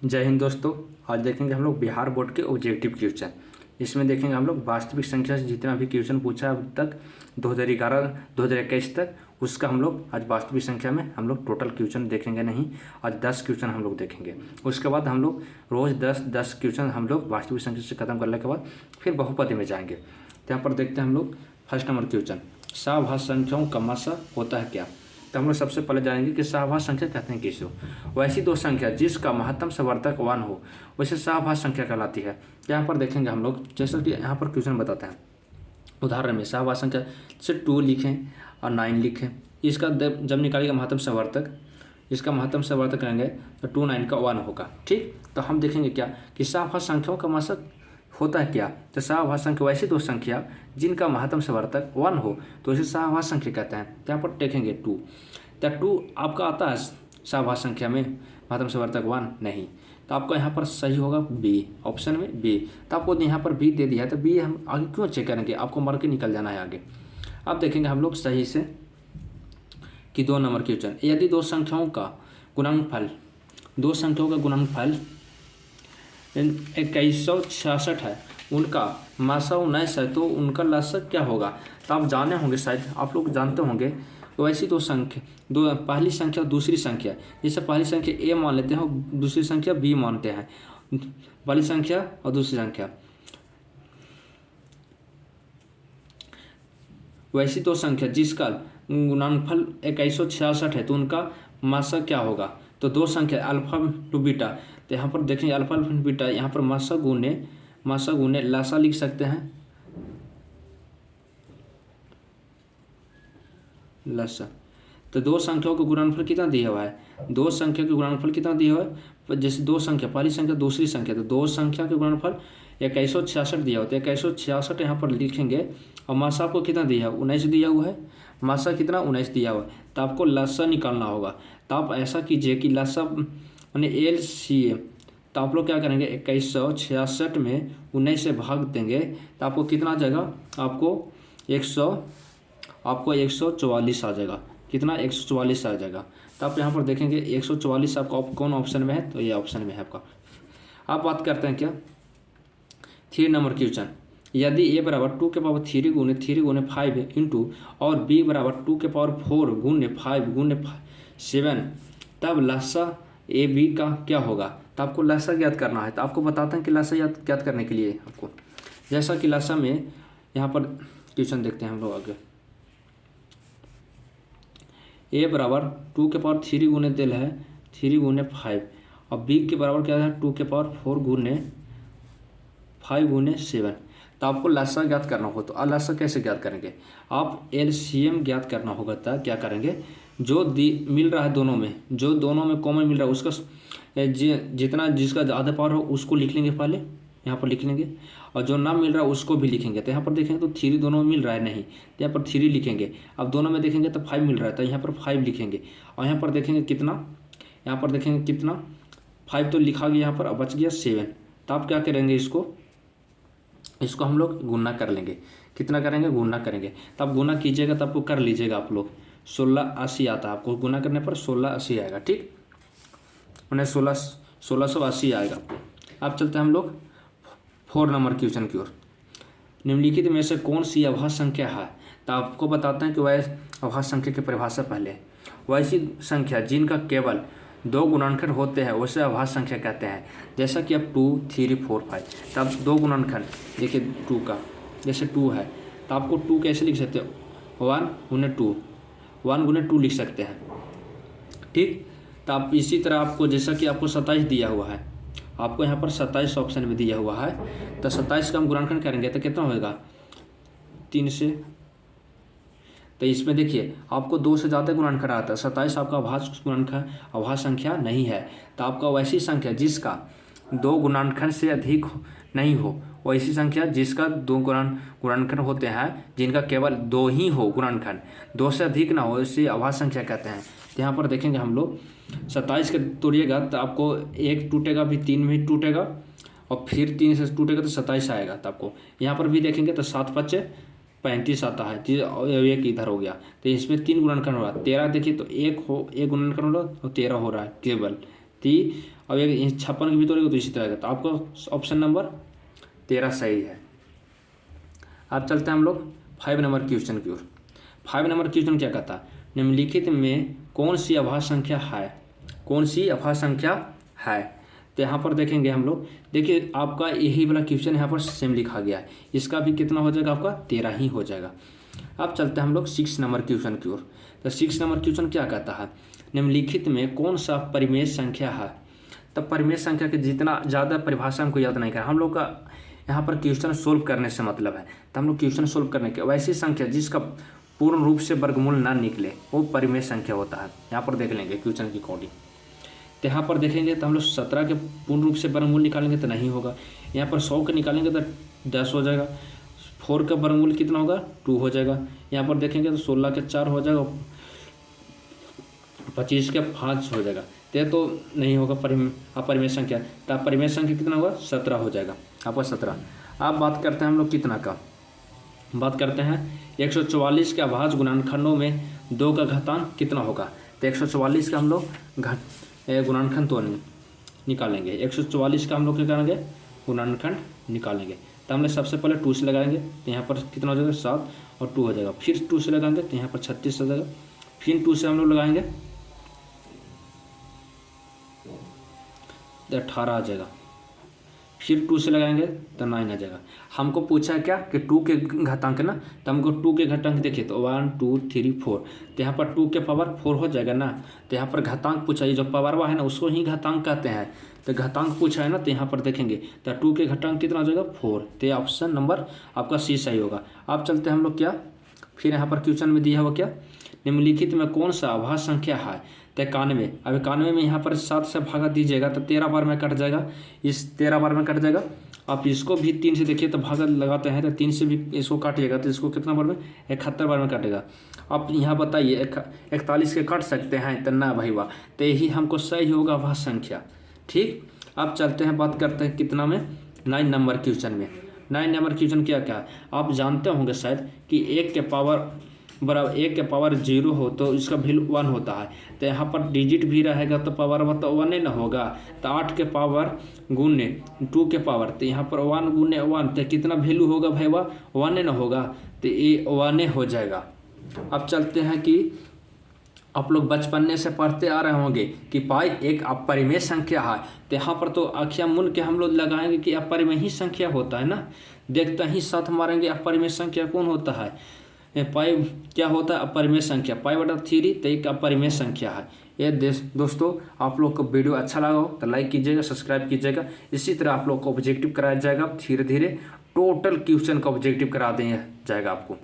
जय हिंद दोस्तों। आज देखेंगे हम लोग बिहार बोर्ड के ऑब्जेक्टिव क्वेश्चन। इसमें देखेंगे हम लोग वास्तविक संख्या से जितना भी क्वेश्चन पूछा अब तक 2011 2021 तक, उसका हम लोग आज वास्तविक संख्या में हम लोग टोटल क्वेश्चन देखेंगे नहीं। आज 10 क्वेश्चन हम लोग देखेंगे। उसके बाद हम लोग रोज़ 10 क्वेश्चन हम लोग वास्तविक संख्या से खत्म करने के बाद फिर बहुपदी में जाएंगे। तो यहाँ पर देखते हैं हम लोग फर्स्ट नंबर क्वेश्चन, सभाज्य संख्याओं का मासा होता है क्या। तो हम लोग सबसे पहले जानेंगे कि सभाज्य संख्या कहते हैं किसे। वैसी दो संख्या जिसका महत्तम सवर्धक 1 हो वैसे सभाज्य संख्या कहलाती है। यहाँ पर देखेंगे हम लोग, जैसा कि यहाँ पर क्वेश्चन बताते हैं उदाहरण में सभाज्य संख्या से 2 लिखें और 9 लिखें। इसका जब निकालेगा महत्तम सवर्धक, इसका महत्तम सवर्धक करेंगे तो 2 9 का 1 होगा। ठीक, तो हम देखेंगे क्या कि सभाज्य संख्याओं का मासक होता है क्या। तो सभाज्य संख्या वैसी दो संख्या जिनका महत्तम सवर्धक 1 हो तो इसे सभाज्य संख्या कहते हैं। यहाँ पर देखेंगे 2, तो 2 आपका आता है सभाज्य संख्या में महत्तम सवर्धक 1 नहीं, तो आपका यहाँ पर सही होगा बी, ऑप्शन में बी। तो आपको यहाँ पर बी दे दिया है तो बी हम आगे क्यों चेक करेंगे, आपको मार के निकल जाना है आगे। अब देखेंगे हम लोग सही से कि 2 नंबर क्वेश्चन, यदि दो संख्याओं का गुणनफल 2166 है, उनका मासा 19 है, तो उनका लसागु क्या होगा। तो आप जाने होंगे, शायद आप लोग जानते होंगे। तो ऐसी दो संख्या, दो पहली संख्या और दूसरी संख्या, जैसे पहली संख्या ए मान लेते हैं और दूसरी संख्या बी मानते हैं। पहली संख्या और दूसरी संख्या, वैसी दो संख्या जिसका गुणनफल 2166 है तो उनका मासा क्या होगा। तो दो संख्या अल्फा टू बीटा, तो यहाँ पर देखेंगे अल्फा बीटा, यहाँ पर मासा गुने लासा लिख सकते हैं, लसा। तो दो संख्याओं का गुणनफल कितना दिया हुआ है, दो संख्या का गुणनफल कितना दिया हुआ है, जैसे दो संख्या पहली संख्या दूसरी संख्या, तो दो संख्या के गुणनफल 2166 दिया हुआ है। 2166 यहाँ पर लिखेंगे और मासा आपको कितना दिया है, 19 दिया हुआ है। मासा कितना 19 दिया हुआ है, तो आपको लसा निकालना होगा। तो आप ऐसा कीजिए कि लसा माने LCM, तो आप लोग क्या करेंगे 2166 में 19 से भाग देंगे तो आपको कितना आ जाएगा, आपको 144 आ जाएगा। कितना 144 आ जाएगा। तो आप यहाँ पर देखेंगे 144 आपका कौन ऑप्शन में है, तो ये ऑप्शन में है आपका। आप बात करते हैं क्या 3 नंबर क्वेश्चन, यदि a बराबर 2 के पावर 3 गुने 5 इंटू और b बराबर 2 के पावर 4 गुने 5 गुने 7, तब लसा ए बी का क्या होगा। तो आपको लसा ज्ञात करना है। तो आपको बताते हैं कि लसा ज्ञात करने के लिए आपको, जैसा कि लसा में यहाँ पर क्वेश्चन देखते हैं हम लोग आगे। a बराबर 2 के पावर 3 गुने दिल है 3 गुने 5 और b के बराबर क्या है 2 के पावर 4 गुने 5 गुने 7। तो आपको लसा ज्ञात करना होगा। तो लसा कैसे ज्ञात करेंगे, आप LCM ज्ञात करना होगा। तो क्या करेंगे, जो मिल रहा है दोनों में, जो दोनों में कॉमन मिल रहा है उसका जितना जिसका ज़्यादा पावर हो उसको लिख लेंगे, पहले यहाँ पर लिख लेंगे, और जो ना मिल रहा है उसको भी लिखेंगे। तो यहाँ पर देखेंगे तो 3 दोनों में मिल रहा है नहीं, तो यहाँ पर 3 लिखेंगे। अब दोनों में देखेंगे तो 5 मिल रहा है, तो यहाँ पर 5 लिखेंगे। और यहाँ पर देखेंगे कितना, यहाँ पर देखेंगे कितना 5 तो लिखा गया यहाँ पर, अब बच गया 7। तो आप क्या करेंगे, इसको हम लोग गुना कर लेंगे। कितना करेंगे, गुना करेंगे। तो आप गुना कीजिएगा तो आपको कर लीजिएगा आप लोग, 1680 आता है आपको, गुना करने पर 1680 आएगा। ठीक, मैंने 1680 आएगा आपको। अब चलते हैं हम लोग 4 नंबर क्वेश्चन की ओर, निम्नलिखित में से कौन सी अभाज्य संख्या है। तो आपको बताते हैं कि वह अभाज्य संख्या की परिभाषा पहले, वैसी संख्या जिनका केवल 2 गुणनखंड होते हैं उसे अभाज्य संख्या कहते हैं। जैसा कि अब 2 3 4 5, तब 2 गुणनखंड देखिए 2 का, जैसे 2 है तो आपको 2 कैसे लिख सकते हो, 1 गुने 2 लिख सकते हैं। ठीक, तो आप इसी तरह आपको जैसा कि आपको 27 दिया हुआ है, आपको यहाँ पर 27 ऑप्शन में दिया हुआ है, तो 27 का हम गुणनखंड करेंगे तो कितना होएगा 3 से। तो इसमें देखिए आपको 2 से ज़्यादा गुणनखंड आता है, 27 आपका अभाज्य संख्या नहीं है। तो आपका वैसी संख्या जिसका 2 गुणनखंड से अधिक नहीं हो, वैसी संख्या जिसका 2 गुणनखंड होते हैं, जिनका केवल 2 ही हो गुणनखंड, 2 से अधिक ना हो, इसे अभाज्य संख्या कहते हैं। तो यहाँ पर देखेंगे हम लोग 27 के तोड़िएगा तो आपको 1 टूटेगा, फिर 3 में टूटेगा और फिर 3 से टूटेगा तो 27 आएगा। तो आपको यहाँ पर भी देखेंगे तो 7 5 35 आता है, 1 इधर हो गया। तो इसमें 3 गुणनखंड हो रहा है, 13 देखिए तो 1 गुणनखंड हो रहा है और 13 हो रहा है केवल। अब एक 56 की भी तोड़ेगा तो इसी तरह का, तो आपका ऑप्शन नंबर 13 सही है। अब चलते हैं हम लोग 5 नंबर क्वेश्चन की ओर। 5 नंबर क्वेश्चन क्या कहता है, निम्नलिखित में कौन सी अभाज्य संख्या है, कौन सी अभाज्य संख्या है। तो यहाँ पर देखेंगे हम लोग, देखिए आपका यही वाला क्वेश्चन यहाँ पर सेम लिखा गया है, इसका भी कितना हो जाएगा, आपका 13 ही हो जाएगा। अब चलते हैं हम लोग 6 नंबर क्वेश्चन की ओर। तो 6 नंबर क्वेश्चन क्या कहता है, निम्नलिखित में कौन सा परिमेय संख्या है। तब परिमेय संख्या के जितना ज़्यादा परिभाषा हमको याद नहीं कर, हम लोग का यहाँ पर क्वेश्चन सोल्व करने से मतलब है, तो हम लोग क्वेश्चन सोल्व करने के वैसी संख्या जिसका पूर्ण रूप से वर्गमूल ना निकले वो परिमेय संख्या होता है। यहाँ पर देख लेंगे क्वेश्चन की अकॉर्डिंग, तो यहाँ पर देखेंगे तो हम लोग 17 के पूर्ण रूप से वर्गमूल निकालेंगे तो नहीं होगा, यहाँ पर 100 के निकालेंगे तो 10 हो जाएगा, 4 का वर्गमूल कितना होगा 2 हो जाएगा, यहाँ पर देखेंगे तो 16 के 4 हो जाएगा, 25 के 5 हो जाएगा, तो नहीं होगा अपरिमेय संख्या, तो परिमेय संख्या कितना होगा 17 हो जाएगा आपका 17। अब बात करते हैं हम लोग कितना का, बात करते हैं 144 के अभाज्य गुणनखंडों में 2 का घातांक कितना होगा। तो 144 का हम लोग गुणनखंड तो निकालेंगे, 144 का हम लोग क्या करेंगे गुणनखंड निकालेंगे। तो हमने सबसे पहले 2 से लगाएंगे तो यहाँ पर कितना हो जाएगा 7 और 2 हो जाएगा, फिर 2 से लगाएंगे तो यहाँ पर 36 हो जाएगा, फिर 2 से हम लोग लगाएंगे तो 18 आ जाएगा, फिर 2 से लगाएंगे तो 9 आ जाएगा। हमको पूछा है क्या कि 2 के घातांक ना, तो हमको 2 के घातांक देखिए तो 1 2 3 4, तो यहाँ पर 2 के पावर 4 हो जाएगा ना, तो यहाँ पर घातांक पूछा है, जो पावरवा है ना उसको ही घातांक कहते हैं, तो घातांक पूछा है ना, तो यहाँ पर देखेंगे तो 2 के घातांक कितना हो जाएगा 4, तो ऑप्शन नंबर आपका सी सही होगा। अब चलते हैं हम लोग क्या, फिर यहाँ पर क्वेश्चन में दिया हुआ क्या, निम्नलिखित में कौन सा अभाज्य संख्या है। तो 91, अब 91 में यहाँ पर 7 से भागा दीजिएगा तो 13 बार में कट जाएगा, इस 13 बार में कट जाएगा। आप इसको भी 3 से देखिए तो भागा लगाते हैं तो 3 से भी इसको काटिएगा तो इसको कितना बार में 71 बार में काटेगा। आप यहाँ बताइए 41 के काट सकते हैं तो ना भाई वाह, तो यही हमको सही होगा अभाज्य संख्या। ठीक, अब चलते हैं बात करते हैं कितना में 9 नंबर क्वेश्चन में। 9 नंबर क्वेश्चन क्या क्या आप जानते होंगे शायद कि 1 के पावर बराबर 1 के पावर 0 हो तो इसका वैल्यू 1 होता है, तो यहाँ पर डिजिट भी रहेगा तो पावर तो 1 ही ना होगा, तो 8 के पावर गुने 2 के पावर, तो यहाँ पर 1 गुने 1 तो कितना वैल्यू होगा भाई वाह 1 ना होगा, तो ये 1 हो जाएगा। अब चलते हैं कि आप लोग बचपन से पढ़ते आ रहे होंगे कि पाई एक अपरिमेय संख्या है, तो यहाँ पर तो आँखियाँ मूंद के हम लोग लगाएंगे कि अपरिमेय ही संख्या होता है ना, देखते ही साथ मारेंगे अपरिमेय संख्या कौन होता है, पाई क्या होता है अपरिमेय संख्या, पाई/3 तो एक अपरिमेय संख्या है। ये दोस्तों आप लोग को वीडियो अच्छा लगा हो तो लाइक कीजिएगा, सब्सक्राइब कीजिएगा, इसी तरह आप लोग को ऑब्जेक्टिव कराया जाएगा, धीरे धीरे टोटल क्वेश्चन का ऑब्जेक्टिव करा देंगे जाएगा आपको।